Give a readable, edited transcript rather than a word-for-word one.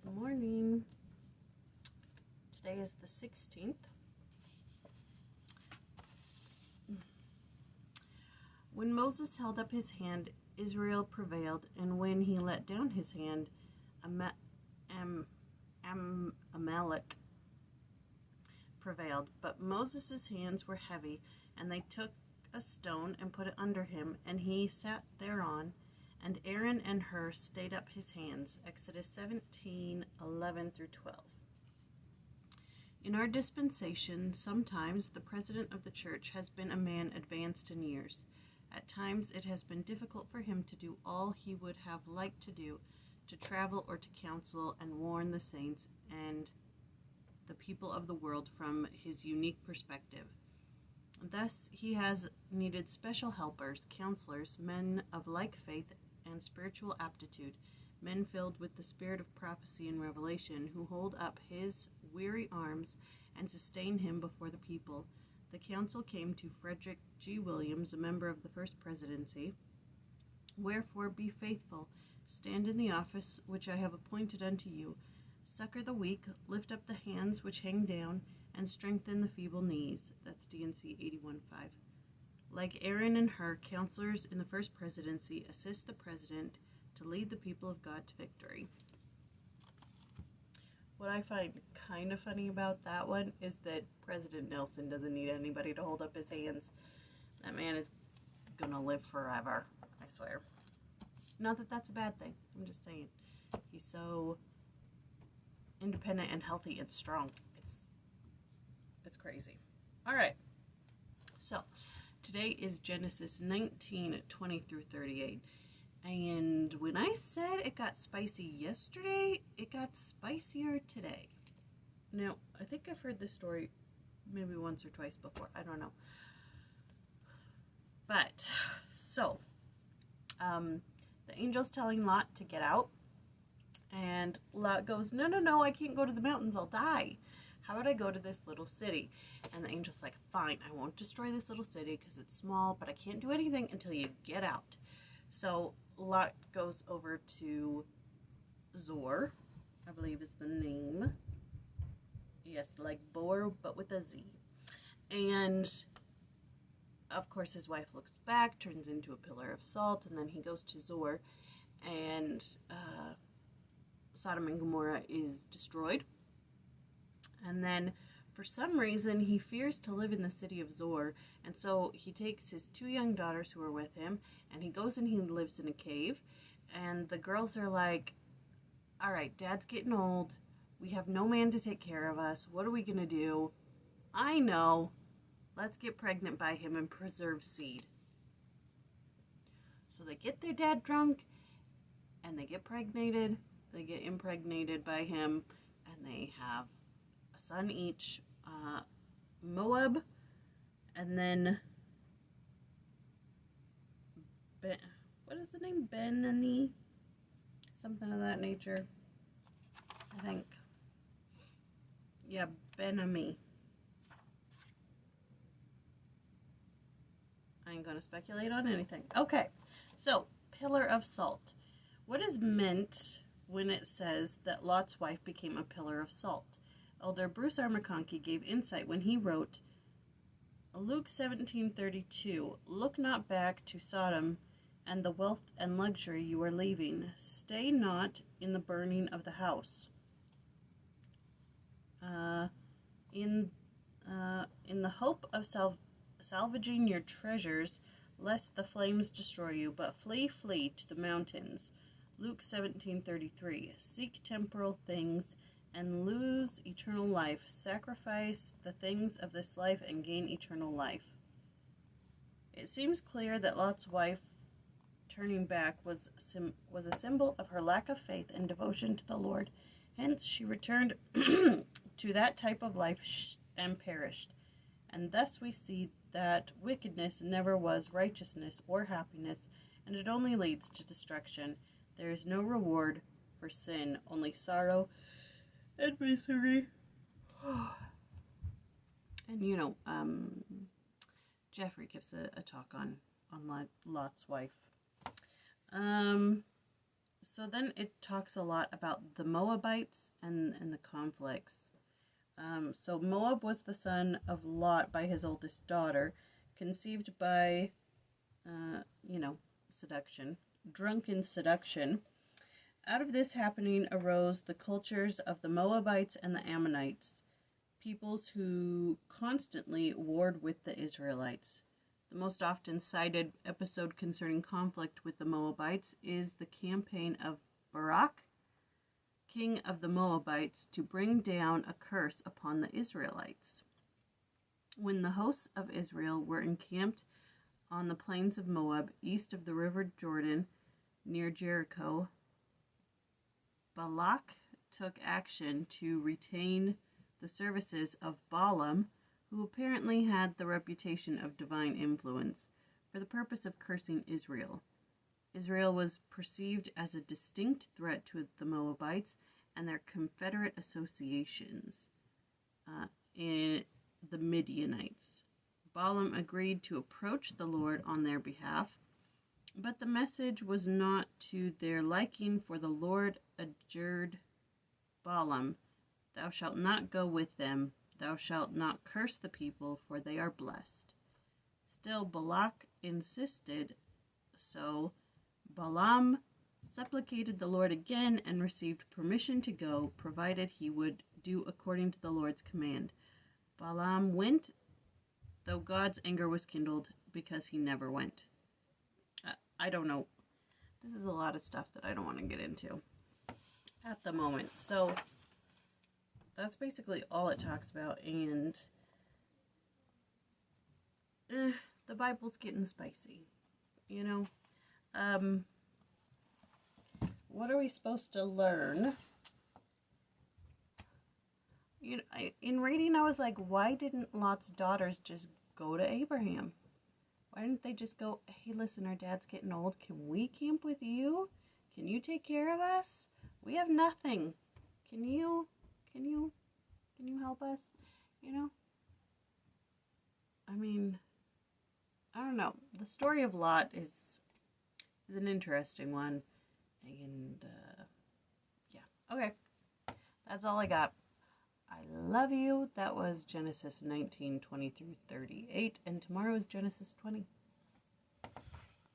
Good morning. Today is the 16th. When Moses held up his hand, Israel prevailed, and when he let down his hand, Amalek prevailed. But Moses' hands were heavy, and they took a stone and put it under him, and he sat thereon. And Aaron and Hur stayed up his hands. Exodus 17:11-12. In our dispensation, sometimes the president of the church has been a man advanced in years. At times it has been difficult for him to do all he would have liked to do, to travel or to counsel and warn the saints and the people of the world from his unique perspective. Thus he has needed special helpers, counselors, men of like faith and spiritual aptitude, men filled with the spirit of prophecy and revelation, who hold up his weary arms and sustain him before the people. The counsel came to Frederick G. Williams, a member of the First Presidency. Wherefore be faithful, stand in the office which I have appointed unto you, succor the weak, lift up the hands which hang down, and strengthen the feeble knees. That's D&C 81.5. Like Aaron and Hur, counselors in the First Presidency assist the president to lead the people of God to victory. What I find kind of funny about that one is that President Nelson doesn't need anybody to hold up his hands. That man is gonna live forever, I swear. Not that that's a bad thing. I'm just saying. He's so independent and healthy and strong. It's crazy. Alright. So, today is Genesis 19:20-38. And when I said it got spicy yesterday, it got spicier today. Now, I think I've heard this story maybe once or twice before. I don't know. But, so, the angel's telling Lot to get out. And Lot goes, no, I can't go to the mountains. I'll die. How about I go to this little city? And the angel's like, fine, I won't destroy this little city because it's small, but I can't do anything until you get out. So Lot goes over to Zor, I believe is the name. Yes, like Boer, but with a Z. And, of course, his wife looks back, turns into a pillar of salt, and then he goes to Zor, and Sodom and Gomorrah is destroyed. And then, for some reason, he fears to live in the city of Zor, and so he takes his 2 young daughters who are with him, and he goes and he lives in a cave, and the girls are like, alright, Dad's getting old, we have no man to take care of us, what are we gonna do? I know, let's get pregnant by him and preserve seed. So they get their dad drunk, and they get impregnated by him, and they have a son each, Moab, and then what is the name? Ben-Ani? Something of that nature, I think. Yeah, Ben-Ami. I ain't gonna speculate on anything. Okay, so, pillar of salt. What is meant when it says that Lot's wife became a pillar of salt? Elder Bruce R. McConkie gave insight when he wrote, Luke 17:32, look not back to Sodom and the wealth and luxury you are leaving. Stay not in the burning of the house. In the hope of salvaging your treasures, lest the flames destroy you, but flee to the mountains. Luke 17:33, seek temporal things and lose eternal life. Sacrifice the things of this life and gain eternal life. It seems clear that Lot's wife turning back was a symbol of her lack of faith and devotion to the Lord. Hence, she returned to that type of life and perished. And thus we see that wickedness never was righteousness or happiness, and it only leads to destruction. There is no reward for sin, only sorrow and misery. And Jeffrey gives a talk on Lot's wife. So then it talks a lot about the Moabites and the conflicts. So Moab was the son of Lot by his oldest daughter, conceived by, seduction, drunken seduction. Out of this happening arose the cultures of the Moabites and the Ammonites, peoples who constantly warred with the Israelites. The most often cited episode concerning conflict with the Moabites is the campaign of Barak, king of the Moabites, to bring down a curse upon the Israelites. When the hosts of Israel were encamped on the plains of Moab, east of the river Jordan, near Jericho, Balak took action to retain the services of Balaam, who apparently had the reputation of divine influence, for the purpose of cursing Israel. Israel was perceived as a distinct threat to the Moabites and their confederate associations in the Midianites. Balaam agreed to approach the Lord on their behalf, but the message was not to their liking, for the Lord adjured Balaam, "Thou shalt not go with them, thou shalt not curse the people, for they are blessed." Still Balak insisted, so Balaam supplicated the Lord again and received permission to go, provided he would do according to the Lord's command. Balaam went, though God's anger was kindled because he never went. I don't know. This is a lot of stuff that I don't want to get into at the moment. So that's basically all it talks about, and the Bible's getting spicy, what are we supposed to learn? In reading, I was like, why didn't Lot's daughters just go to Abraham? Why didn't they just go, "Hey, listen, our dad's getting old. Can we camp with you? Can you take care of us? We have nothing. Can you help us?" I mean, I don't know. The story of Lot is an interesting one. And, yeah. Okay. That's all I got. I love you. That was Genesis 19:20 through 38. And tomorrow is Genesis 20.